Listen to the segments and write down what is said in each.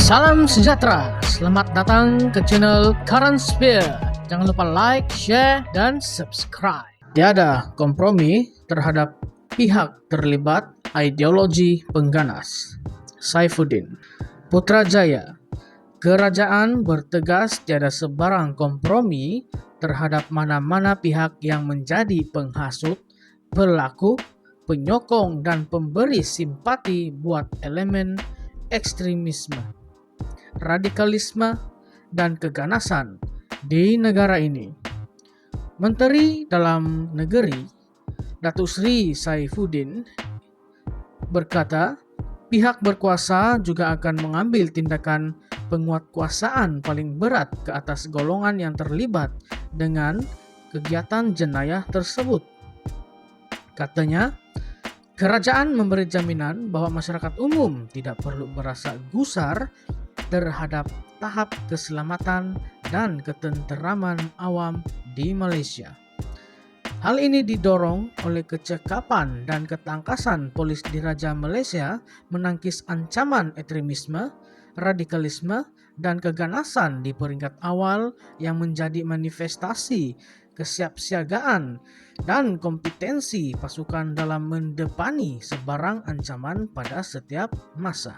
Salam sejahtera, selamat datang ke channel Current Sphere. Jangan lupa like, share, dan subscribe. Tiada kompromi terhadap pihak terlibat ideologi pengganas. Saifuddin Putrajaya. Kerajaan bertegas tiada sebarang kompromi terhadap mana-mana pihak yang menjadi penghasut, pelaku, penyokong, dan pemberi simpati buat elemen ekstremisme, radikalisme, dan keganasan di negara ini. Menteri Dalam Negeri Datuk Seri Saifuddin berkata, pihak berkuasa juga akan mengambil tindakan penguatkuasaan paling berat ke atas golongan yang terlibat dengan kegiatan jenayah tersebut. Katanya, kerajaan memberi jaminan bahwa masyarakat umum tidak perlu merasa gusar terhadap tahap keselamatan dan ketenteraman awam di Malaysia. Hal ini didorong oleh kecekapan dan ketangkasan Polis Diraja Malaysia menangkis ancaman ekstremisme, radikalisme, dan keganasan di peringkat awal yang menjadi manifestasi kesiapsiagaan dan kompetensi pasukan dalam mendepani sebarang ancaman pada setiap masa.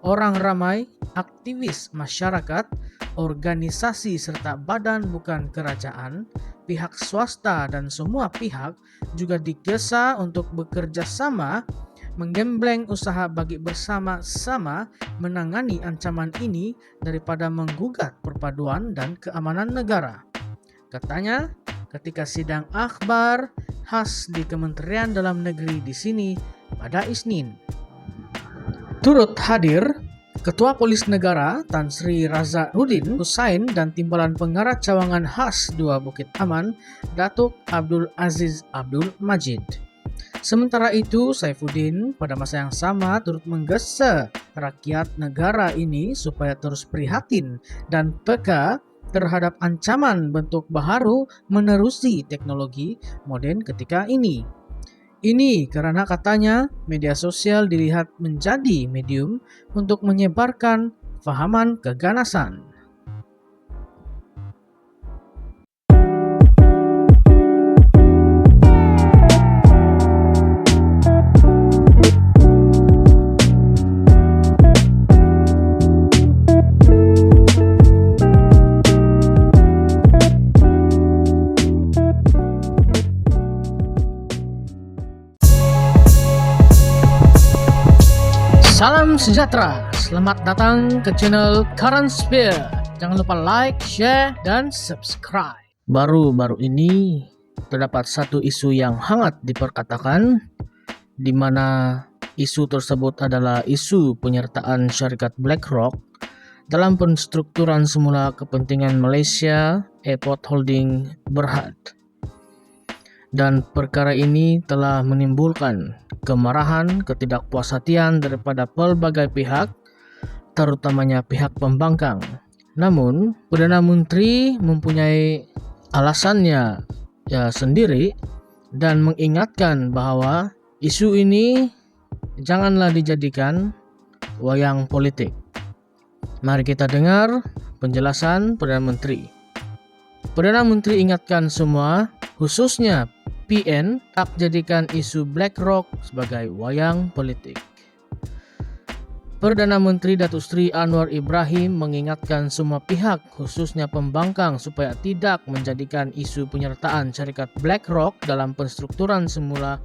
Orang ramai, aktivis masyarakat, organisasi serta badan bukan kerajaan, pihak swasta dan semua pihak juga digesa untuk bekerja sama menggembleng usaha bagi bersama-sama menangani ancaman ini daripada menggugat perpaduan dan keamanan negara. Katanya, ketika sidang akhbar khas di Kementerian Dalam Negeri di sini pada Isnin. Turut hadir Ketua Polis Negara Tan Sri Razarudin Hussain dan Timbalan Pengarah Cawangan Khas 2 Bukit Aman Datuk Abdul Aziz Abdul Majid. Sementara itu, Saifuddin pada masa yang sama turut menggesa rakyat negara ini supaya terus prihatin dan peka terhadap ancaman bentuk baharu menerusi teknologi moden ketika ini. Ini karena katanya media sosial dilihat menjadi medium untuk menyebarkan fahaman keganasan. Salam sejahtera, selamat datang ke channel Current Sphere. Jangan lupa like, share, dan subscribe. Baru-baru ini terdapat satu isu yang hangat diperkatakan, di mana isu tersebut adalah isu penyertaan syarikat BlackRock dalam penstrukturan semula kepentingan Malaysia Airport Holding Berhad. Dan perkara ini telah menimbulkan kemarahan, ketidakpuas hatian daripada pelbagai pihak, terutamanya pihak pembangkang. Namun, Perdana Menteri mempunyai alasannya sendiri dan mengingatkan bahwa isu ini janganlah dijadikan wayang politik. Mari kita dengar penjelasan Perdana Menteri. Perdana Menteri ingatkan semua, khususnya PN, tak jadikan isu BlackRock sebagai wayang politik. Perdana Menteri Datuk Seri Anwar Ibrahim mengingatkan semua pihak, khususnya pembangkang, supaya tidak menjadikan isu penyertaan syarikat BlackRock dalam penstrukturan semula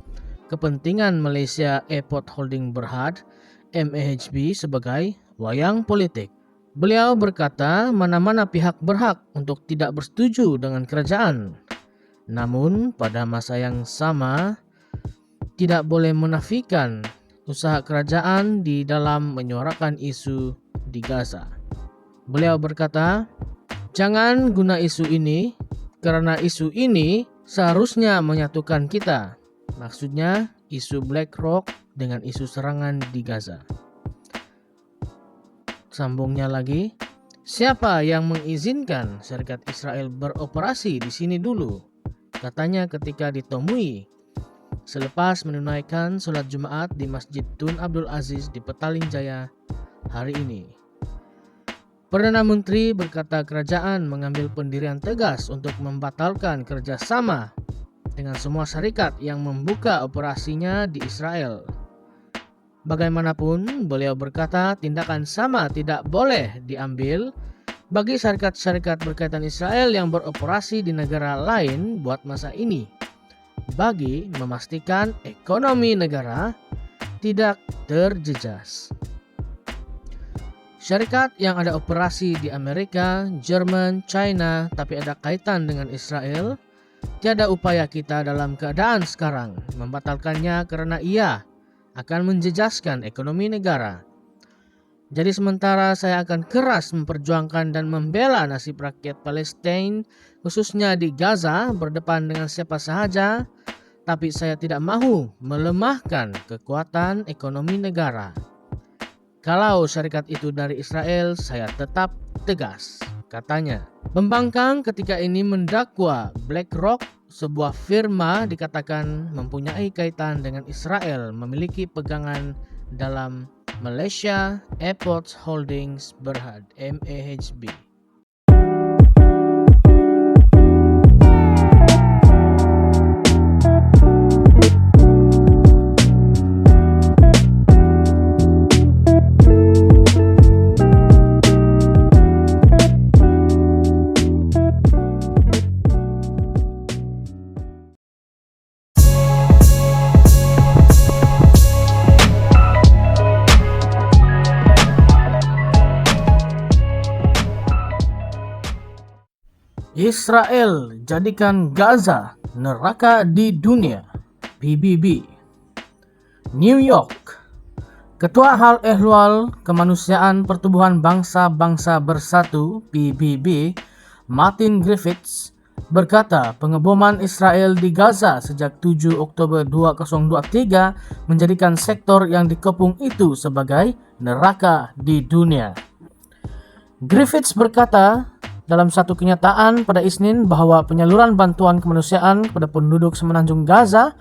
kepentingan Malaysia Airport Holding Berhad (MAHB) sebagai wayang politik. Beliau berkata mana-mana pihak berhak untuk tidak bersetuju dengan kerajaan. Namun pada masa yang sama tidak boleh menafikan usaha kerajaan di dalam menyuarakan isu di Gaza. Beliau berkata, jangan guna isu ini karena isu ini seharusnya menyatukan kita. Maksudnya isu BlackRock dengan isu serangan di Gaza. Sambungnya lagi, siapa yang mengizinkan Serikat Israel beroperasi di sini dulu? Katanya ketika ditemui selepas menunaikan sholat Jumat di Masjid Tun Abdul Aziz di Petaling Jaya hari ini. Perdana Menteri berkata kerajaan mengambil pendirian tegas untuk membatalkan kerjasama dengan semua syarikat yang membuka operasinya di Israel. Bagaimanapun, beliau berkata tindakan sama tidak boleh diambil bagi syarikat-syarikat berkaitan Israel yang beroperasi di negara lain buat masa ini, bagi memastikan ekonomi negara tidak terjejas. Syarikat yang ada operasi di Amerika, Jerman, China, tapi ada kaitan dengan Israel, tiada upaya kita dalam keadaan sekarang membatalkannya karena ia akan menjejaskan ekonomi negara. Jadi sementara saya akan keras memperjuangkan dan membela nasib rakyat Palestina, khususnya di Gaza, berdepan dengan siapa sahaja, tapi saya tidak mahu melemahkan kekuatan ekonomi negara. Kalau syarikat itu dari Israel, saya tetap tegas, katanya. Pembangkang ketika ini mendakwa BlackRock, sebuah firma dikatakan mempunyai kaitan dengan Israel, memiliki pegangan dalam Malaysia Airports Holdings Berhad (MAHB). Israel jadikan Gaza neraka di dunia. PBB. New York. Ketua Hal Ehwal Kemanusiaan Pertubuhan Bangsa-Bangsa Bersatu (PBB), Martin Griffiths, berkata pengeboman Israel di Gaza sejak 7 Oktober 2023 menjadikan sektor yang dikepung itu sebagai neraka di dunia. Griffiths berkata dalam satu kenyataan pada Isnin bahwa penyaluran bantuan kemanusiaan kepada penduduk semenanjung Gaza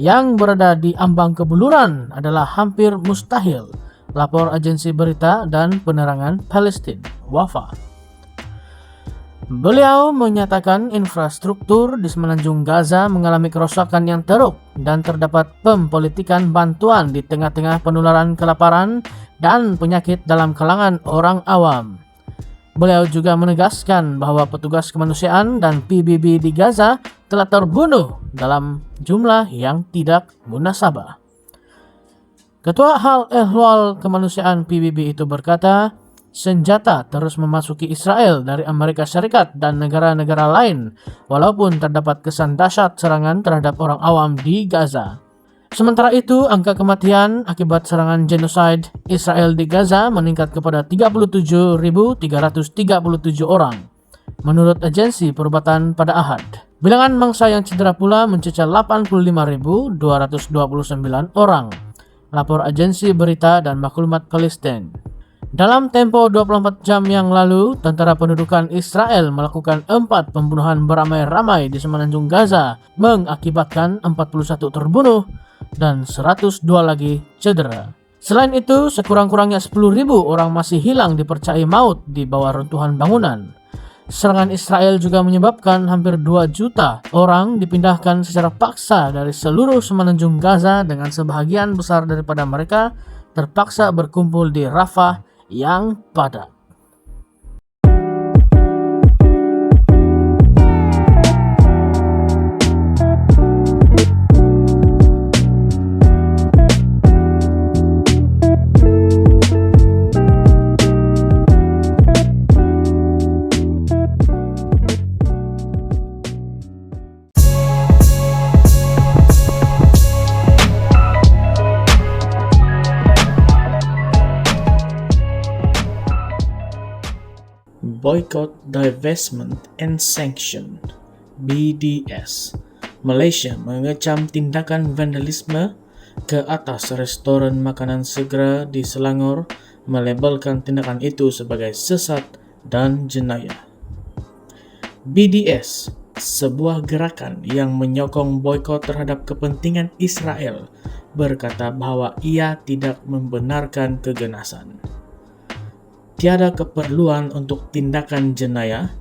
yang berada di ambang kebuluran adalah hampir mustahil, lapor agensi berita dan penerangan Palestina, WAFA. Beliau menyatakan infrastruktur di semenanjung Gaza mengalami kerusakan yang teruk dan terdapat pempolitikan bantuan di tengah-tengah penularan kelaparan dan penyakit dalam kalangan orang awam. Beliau juga menegaskan bahwa petugas kemanusiaan dan PBB di Gaza telah terbunuh dalam jumlah yang tidak munasabah. Ketua Hal Ehwal Kemanusiaan PBB itu berkata, senjata terus memasuki Israel dari Amerika Serikat dan negara-negara lain, walaupun terdapat kesan dahsyat serangan terhadap orang awam di Gaza. Sementara itu, angka kematian akibat serangan genosid Israel di Gaza meningkat kepada 37.337 orang, menurut agensi perubatan pada Ahad. Bilangan mangsa yang cedera pula mencecah 85.229 orang, lapor agensi berita dan maklumat Palestina. Dalam tempo 24 jam yang lalu, tentara pendudukan Israel melakukan 4 pembunuhan beramai-ramai di semenanjung Gaza, mengakibatkan 41 terbunuh dan 102 lagi cedera. Selain itu, sekurang-kurangnya 10.000 orang masih hilang dipercayai maut di bawah runtuhan bangunan. Serangan Israel juga menyebabkan hampir 2 juta orang dipindahkan secara paksa dari seluruh semenanjung Gaza, dengan sebahagian besar daripada mereka terpaksa berkumpul di Rafah yang padat. Boycott, Divestment and Sanction (BDS). Malaysia mengecam tindakan vandalisme ke atas restoran makanan segera di Selangor, melabelkan tindakan itu sebagai sesat dan jenayah. BDS, sebuah gerakan yang menyokong boikot terhadap kepentingan Israel, berkata bahwa ia tidak membenarkan keganasan. Tiada keperluan untuk tindakan jenayah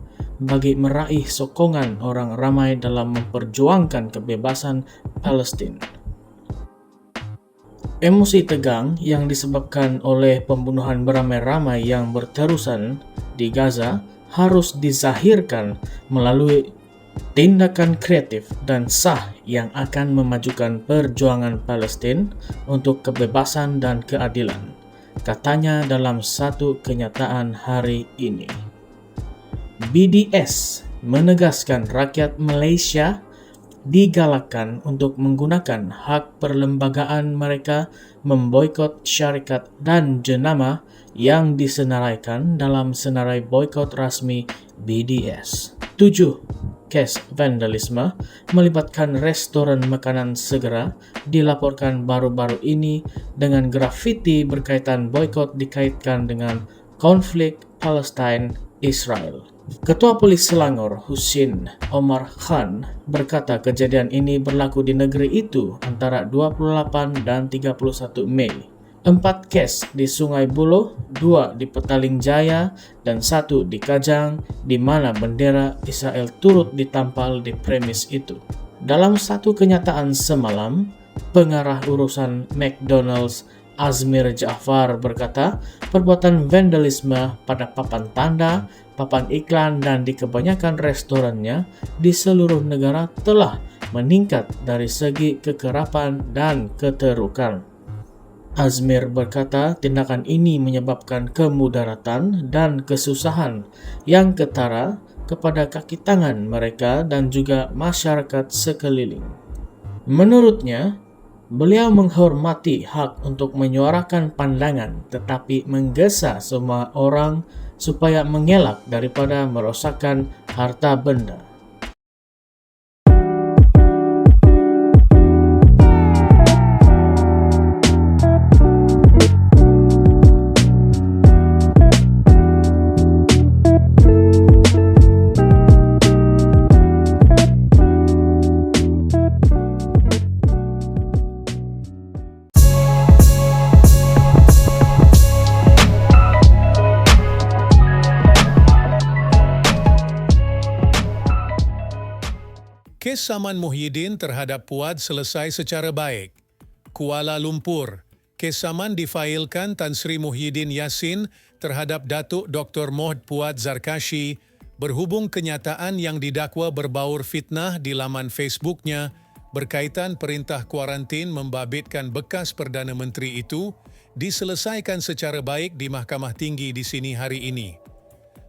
bagi meraih sokongan orang ramai dalam memperjuangkan kebebasan Palestina. Emosi tegang yang disebabkan oleh pembunuhan beramai-ramai yang berterusan di Gaza harus dizahirkan melalui tindakan kreatif dan sah yang akan memajukan perjuangan Palestina untuk kebebasan dan keadilan, katanya dalam satu kenyataan hari ini. BDS menegaskan rakyat Malaysia digalakkan untuk menggunakan hak perlembagaan mereka memboikot syarikat dan jenama yang disenaraikan dalam senarai boikot rasmi BDS. 7. Kes vandalisme melibatkan restoran makanan segera dilaporkan baru-baru ini dengan grafiti berkaitan boikot dikaitkan dengan konflik Palestina-Israel. Ketua Polis Selangor, Husin Omar Khan, berkata kejadian ini berlaku di negeri itu antara 28 dan 31 Mei. 4 kes di Sungai Buloh, 2 di Petaling Jaya, dan 1 di Kajang, di mana bendera Israel turut ditampal di premis itu. Dalam satu kenyataan semalam, pengarah urusan McDonald's Azmir Ja'far berkata, perbuatan vandalisme pada papan tanda, papan iklan, dan di kebanyakan restorannya di seluruh negara telah meningkat dari segi kekerapan dan keterukan. Azmir berkata tindakan ini menyebabkan kemudaratan dan kesusahan yang ketara kepada kaki tangan mereka dan juga masyarakat sekeliling. Menurutnya, beliau menghormati hak untuk menyuarakan pandangan tetapi menggesa semua orang supaya mengelak daripada merosakkan harta benda. Kes saman Muhyiddin terhadap Puad selesai secara baik. Kuala Lumpur, kes saman difailkan Tan Sri Muhyiddin Yassin terhadap Datuk Dr. Mohd Puad Zarkashi berhubung kenyataan yang didakwa berbaur fitnah di laman Facebooknya berkaitan perintah kuarantin membabitkan bekas Perdana Menteri itu diselesaikan secara baik di Mahkamah Tinggi di sini hari ini.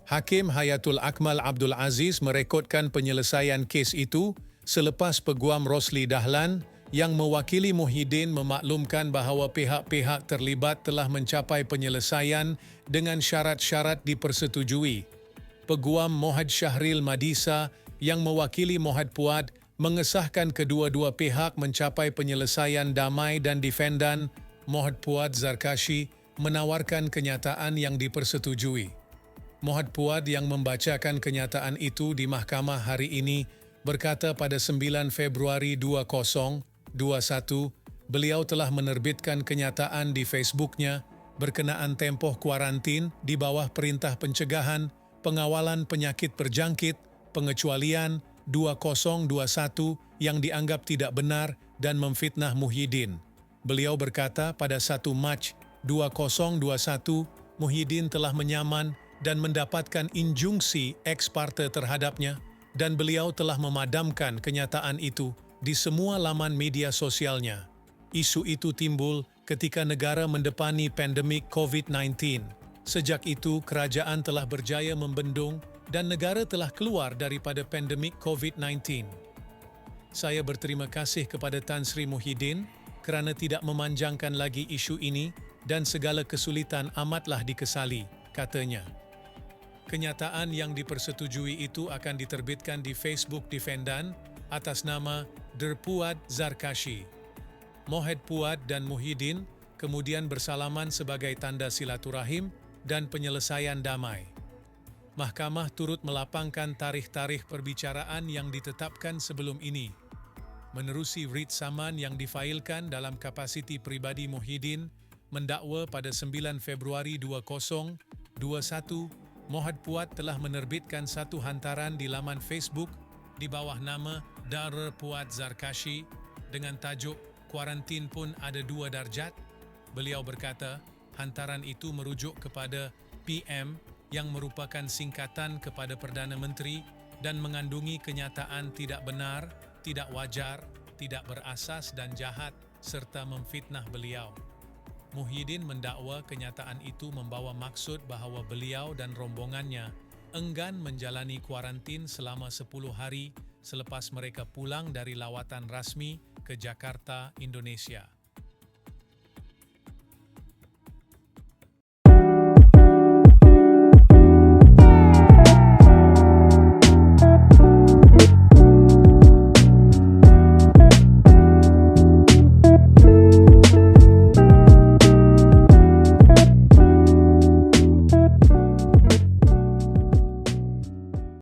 Hakim Hayatul Akmal Abdul Aziz merekodkan penyelesaian kes itu selepas Peguam Rosli Dahlan yang mewakili Muhyiddin memaklumkan bahawa pihak-pihak terlibat telah mencapai penyelesaian dengan syarat-syarat dipersetujui. Peguam Mohd Syahril Madisa yang mewakili Mohd Puad mengesahkan kedua-dua pihak mencapai penyelesaian damai dan defendan Mohd Puad Zarkashi menawarkan kenyataan yang dipersetujui. Mohd Puad yang membacakan kenyataan itu di mahkamah hari ini berkata pada 9 Februari 2021, beliau telah menerbitkan kenyataan di Facebooknya berkenaan tempoh kuarantin di bawah Perintah Pencegahan, Pengawalan Penyakit Berjangkit, Pengecualian 2021 yang dianggap tidak benar dan memfitnah Muhyiddin. Beliau berkata pada 1 Mac 2021, Muhyiddin telah menyaman dan mendapatkan injungsi ex parte terhadapnya dan beliau telah memadamkan kenyataan itu di semua laman media sosialnya. Isu itu timbul ketika negara mendepani pandemik COVID-19. Sejak itu, kerajaan telah berjaya membendung dan negara telah keluar daripada pandemik COVID-19. Saya berterima kasih kepada Tan Sri Muhyiddin kerana tidak memanjangkan lagi isu ini dan segala kesulitan amatlah dikesali, katanya. Kenyataan yang dipersetujui itu akan diterbitkan di Facebook Defendan atas nama Der Puad Zarkashi. Mohd Puad dan Muhyiddin kemudian bersalaman sebagai tanda silaturahim dan penyelesaian damai. Mahkamah turut melapangkan tarikh-tarikh perbicaraan yang ditetapkan sebelum ini. Menerusi writ saman yang difailkan dalam kapasiti pribadi Muhyiddin, mendakwa pada 9 Februari 20 21. Mohd Puad telah menerbitkan satu hantaran di laman Facebook di bawah nama Dr. Puad Zarkashi dengan tajuk "Kuarantin pun ada 2 darjat". Beliau berkata, hantaran itu merujuk kepada PM yang merupakan singkatan kepada Perdana Menteri dan mengandungi kenyataan tidak benar, tidak wajar, tidak berasas dan jahat serta memfitnah beliau. Muhyiddin mendakwa kenyataan itu membawa maksud bahawa beliau dan rombongannya enggan menjalani kuarantin selama 10 hari selepas mereka pulang dari lawatan rasmi ke Jakarta, Indonesia.